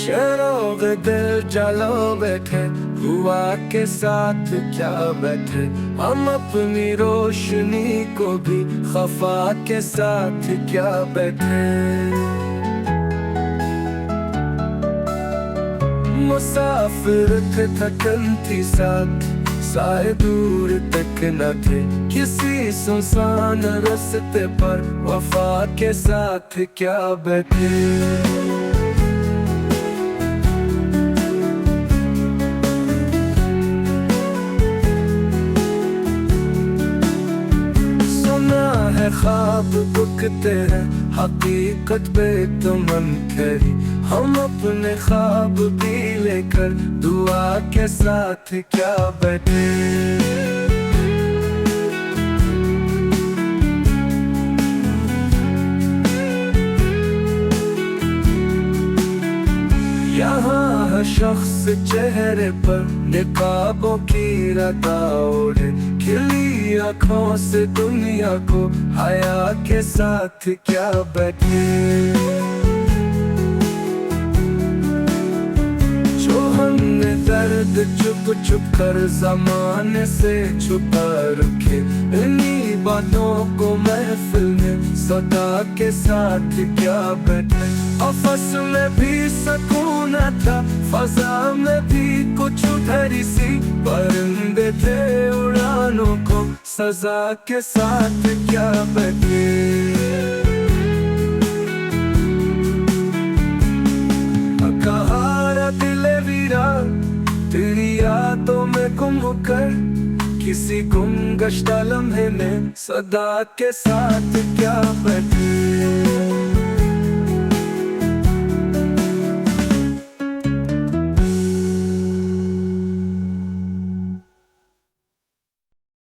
शरोग दिल जलो बैठे, हुआ के साथ क्या बैठे। हम अपनी रोशनी को भी खफा के साथ क्या बैठे। मुसाफिर थे थकन थी साथ, साए दूर तक न थे। किसी सुनसान रास्ते पर वफा के साथ क्या बैठे। ख्वाब बुकते हैं हकीकत पे तो मन करी। हम अपने ख्वाब भी लेकर दुआ के साथ क्या बैठे। यहाँ हर शख्स चेहरे पर निकाबों की रता ओढ़े। खिली आँखों से दुनिया को हया के साथ क्या बैठे। जो हमने दर्द चुप चुप कर ज़माने से छुपा रखे। इन्हीं बातों को महफिल में सदा के साथ क्या बैठे। आपस में भी सुकून था, फजा में भी कुछ उधरी सी। परिंदे थे उड़ानों को सजा के साथ क्या बैठे। कहारा दिले वीरा तेरी यादों में गुम कर। किसी गुम गश्ता लम्हे में सदा के साथ क्या बैठे।